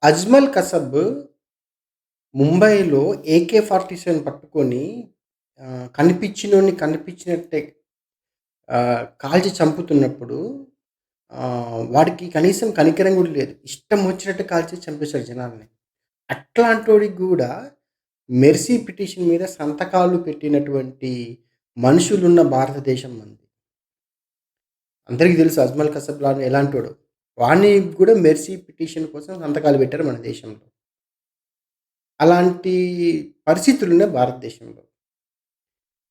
అజ్మల్ కసబ్ ముంబైలో AK-47 పట్టుకొని కనిపించినోడిని కనిపించినట్టే కాల్చి చంపుతున్నప్పుడు వాడికి కనీసం కనికరం కూడా లేదు. ఇష్టం వచ్చినట్టు కాల్చి చంపేశాడు జనాల్ని. అట్లాంటోడికి గూడా మెర్సీ పిటిషన్ మీద సంతకాలు పెట్టినటువంటి మనుషులున్న భారతదేశం మనది. అందరికీ తెలుసు అజ్మల్ కసబ్ ఎలాంటోడో. వాడిని కూడా మెర్సీ పిటిషన్ కోసం సంతకాలు పెట్టారు మన దేశంలో. అలాంటి పరిస్థితులున్నాయి భారతదేశంలో.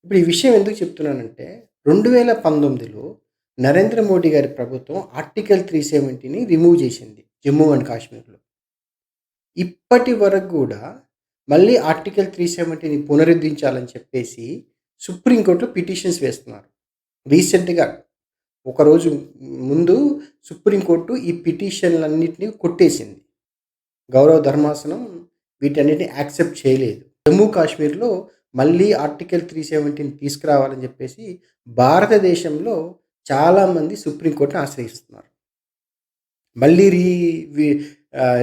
ఇప్పుడు ఈ విషయం ఎందుకు చెప్తున్నానంటే 2019లో నరేంద్ర మోడీ గారి ప్రభుత్వం ఆర్టికల్ 370ని రిమూవ్ చేసింది జమ్మూ అండ్ కాశ్మీర్‌లో. ఇప్పటి వరకు గూడా మళ్ళీ ఆర్టికల్ 370ని పునరుద్ధరించాలని చెప్పేసి సుప్రీం కోర్ట్‌లో పిటిషన్స్ వేస్తున్నారు. రీసెంట్‌గా ఒకరోజు ముందు సుప్రీం కోర్టు ఈ పిటిషన్‌లన్నిటిని కొట్టేసింది. గౌరవ ధర్మాసనం వీటన్నిటిని యాక్సెప్ట్ చేయలేదు. జమ్మూ కాశ్మీర్‌లో మళ్ళీ ఆర్టికల్ 370ని తీసుకురావాలని చెప్పేసి భారతదేశంలో చాలామంది సుప్రీం కోర్ట్‌ని ఆశ్రయిస్తున్నారు. మళ్ళీ వి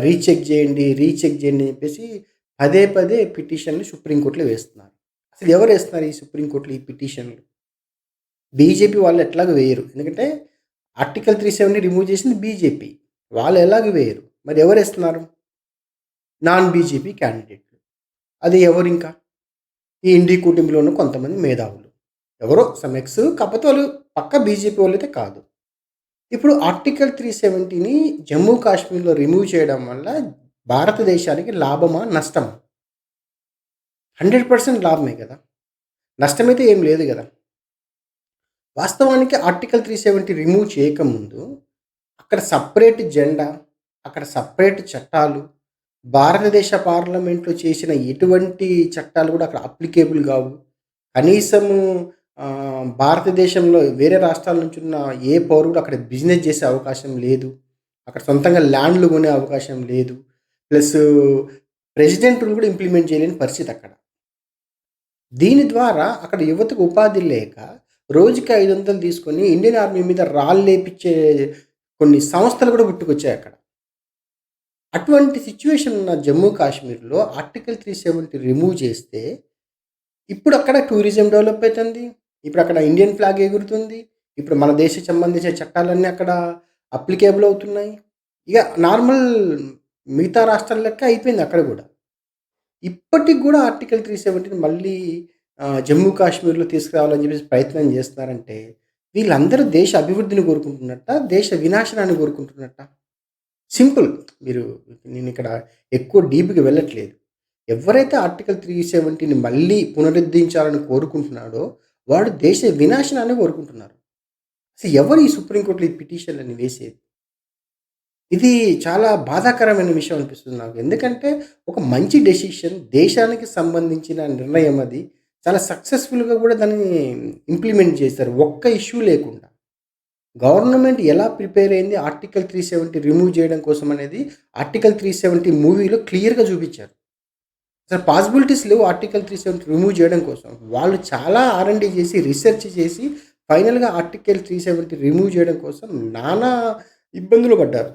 రీచెక్ చేయండి, రీచెక్ చేయండి అని చెప్పేసి పదే పదే పిటిషన్‌లు సుప్రీం కోర్ట్‌లో వేస్తున్నారు. అసలు ఎవరేస్తున్నారు ఈ సుప్రీం కోర్ట్‌లో ఈ పిటిషన్‌లు? బీజేపీ వాళ్ళు ఎట్లాగో వేయరు. ఎందుకంటే ఆర్టికల్ 370 రిమూవ్ చేసింది బీజేపీ. వాళ్ళు ఎలాగో వేయరు. మరి ఎవరేస్తున్నారు? నాన్ బీజేపీ క్యాండిడేట్లు. అది ఎవరింకా? ఈ ఇండి కూటమిలో ఉన్న కొంతమంది మేధావులు. ఎవరో సమ్ ఎక్స్ కాకపోతే వాళ్ళు పక్కా బీజేపీ వాళ్ళైతే కాదు. ఇప్పుడు ఆర్టికల్ 370ని జమ్మూ కాశ్మీర్‌లో రిమూవ్ చేయడం వల్ల భారతదేశానికి లాభమా? నష్టమా? 100% లాభమే కదా! నష్టమైతే ఏం లేదు గదా! వాస్తవానికి ఆర్టికల్ 370 రిమూవ్ చేయకముందు అక్కడ సెపరేట్ జెండా, అక్కడ సెపరేట్ చట్టాలు, భారతదేశ పార్లమెంట్‌లో చేసిన ఎటువంటి చట్టాలు గూడా అక్కడ అప్లికేబుల్ గావు. కనీసము భారతదేశంలో వేరే రాష్ట్రాల నుంచి ఉన్న ఏ పౌరుడు అక్కడ బిజినెస్ చేసే అవకాశం లేదు. అక్కడ సొంతంగా ల్యాండ్‌లు కొనే అవకాశం లేదు. ప్లస్సు ప్రెసిడెంట్ రూల్ కూడా ఇంప్లిమెంట్ చేయలేని పరిస్థితి అక్కడ. దీని ద్వారా అక్కడ యువతకు ఉపాధి లేక రోజుకి 500 తీసుకొని ఇండియన్ ఆర్మీ మీద రాళ్ళేపిచ్చే కొన్ని సంస్థలు కూడా పుట్టుకొచ్చాయి అక్కడ. అటువంటి సిట్యుయేషన్ ఉన్న జమ్మూ కాశ్మీర్‌లో ఆర్టికల్ 370 రిమూవ్ చేస్తే ఇప్పుడు అక్కడ టూరిజం డెవలప్ అయితుంది. ఇప్పుడు అక్కడ ఇండియన్ ఫ్లాగ్ ఎగురుతుంది. ఇప్పుడు మన దేశం సంబంధించిన చట్టాలన్నీ అక్కడ అప్లికేబుల్ అవుతున్నాయి. ఇక నార్మల్ మిగతా రాష్ట్రాల లెక్క అయిపోయింది అక్కడ గూడా. ఇప్పటికి గూడా ఆర్టికల్ 370ని మళ్ళీ జమ్మూ కాశ్మీర్‌లో తీసుకురావాలని చెప్పేసి ప్రయత్నం చేస్తున్నారంటే, వీళ్ళందరూ దేశ అభివృద్ధిని కోరుకుంటున్నట్టా? దేశ వినాశనాన్ని కోరుకుంటున్నట్టా? సింపుల్. మీరు నేనిక్కడ ఎక్కువ డీప్‌గా వెళ్ళట్లేదు. ఎవరైతే ఆర్టికల్ 370ని మళ్ళీ పునరుద్ధరించాలని కోరుకుంటున్నాడో, వాడు దేశ వినాశనాన్ని కోరుకుంటున్నారు. అసలు ఎవరు ఈ సుప్రీం కోర్ట్‌లో ఈ పిటిషన్‌లని వేసేది? ఇది చాలా బాధాకరమైన విషయం అనిపిస్తుంది నాకు. ఎందుకంటే, ఒక మంచి డెసిషన్ దేశానికి సంబంధించిన నిర్ణయం అది. చాలా సక్సెస్‌ఫుల్‌గా కూడా దాన్ని ఇంప్లిమెంట్ చేశారు. ఒక్క ఇష్యూ లేకుండా. గవర్నమెంట్ ఎలా ప్రిపేర్ అయింది ఆర్టికల్ 370 రిమూవ్ చేయడం కోసం అనేది ఆర్టికల్ 370 మూవీలో క్లియర్‌గా చూపించారు. అసలు పాసిబిలిటీస్ లేవు ఆర్టికల్ 370 రిమూవ్ చేయడం కోసం. వాళ్ళు చాలా ఆర్&డి చేసి, రిసర్చ్ చేసి ఫైనల్‌గా ఆర్టికల్ 370 రిమూవ్ చేయడం కోసం నానా ఇబ్బందులు పడ్డారు.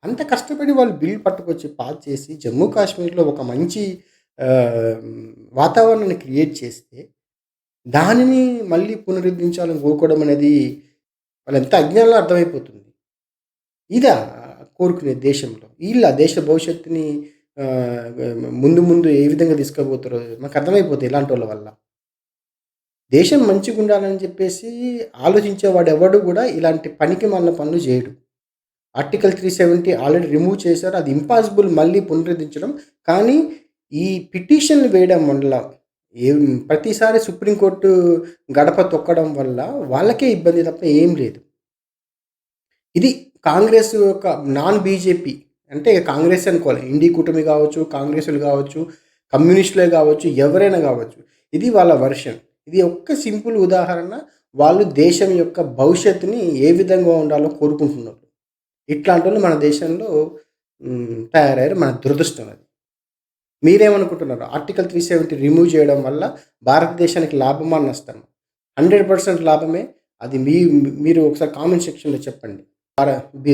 అంత కష్టపడి వాళ్ళు బిల్ పట్టుకొచ్చి పాస్ చేసి జమ్మూ కాశ్మీర్‌లో ఒక మంచి ఆహ్, వాతావరణాన్ని క్రియేట్ చేస్తే, దానిని మళ్ళీ పునరుద్ధరించాలని కోరుకోవడం అనేది వాళ్ళెంత అజ్ఞానులో అర్థమైపోతుంది. ఇదా కోరుకునేది దేశంలో? ఈళ్ళా దేశ భవిష్యత్తుని ముందు ముందు ఏ విధంగా తీసుకుపోతారో మనకు అర్థమైపోతాయి ఇలాంటోళ్ళ వల్ల. దేశం మంచిగుండాలని చెప్పేసి ఆలోచించేవాడెవడు గూడా ఇలాంటి పనికిమాలిన పనులు జేయడు. ఆర్టికల్ 370 ఆల్రెడీ రిమూవ్ చేశారు. అది ఇంపాసిబుల్ మళ్ళీ పునరుద్ధరించడం. కానీ ఈ పిటిషన్‌లు వేయడం వల్ల ఏం ప్రతిసారి సుప్రీం కోర్టు గడప తొక్కడం వల్ల వాళ్ళకే ఇబ్బంది తప్ప ఏం లేదు. ఇది కాంగ్రెస్ యొక్క నాన్ బీజేపీ అంటే కాంగ్రెస్ అనుకోవాలి. ఇండీ కూటమి గావచ్చు, కాంగ్రెసులు గావచ్చు, కమ్యూనిస్టులే గావచ్చు, ఎవరైనా గావచ్చు. ఇది వాళ్ళ వెర్షన్. ఇది ఒక్క సింపుల్ ఉదాహరణ. వాళ్ళు దేశం యొక్క భవిష్యత్తుని ఏ విధంగా ఉండాలో కోరుకుంటున్నారు. ఇట్లాంటోళ్ళు మన దేశంలో తయారయ్యారు. మన దురదృష్టం అది. మీరేమనుకుంటున్నారు? ఆర్టికల్ 370 రిమూవ్ చేయడం వల్ల భారతదేశానికి లాభమా? నష్టమా? 100% లాభమే. అది మీరు ఒకసారి కామెంట్ సెక్షన్‌లో చెప్పండి.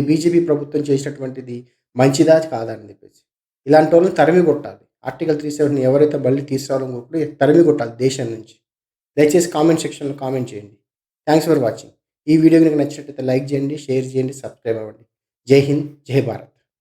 బీజేపీ ప్రభుత్వం చేసినటువంటిది మంచిదా కాదా అని చెప్పేసి. ఇలాంటి వాళ్ళని తరిమి కొట్టాలి. ఆర్టికల్ 370 ఎవరైతే మళ్ళీ తీసుకురావాలనుకుంటున్నారో తరిమి కొట్టాలి దేశం నుంచి. దయచేసి కామెంట్ సెక్షన్‌లో కామెంట్ చేయండి. Thanks for watching. ఈ వీడియో గనుక నచ్చినట్లయితే లైక్ చేయండి, షేర్ చేయండి, సబ్స్క్రైబ్ అవ్వండి. జై హింద్, జై భారత్.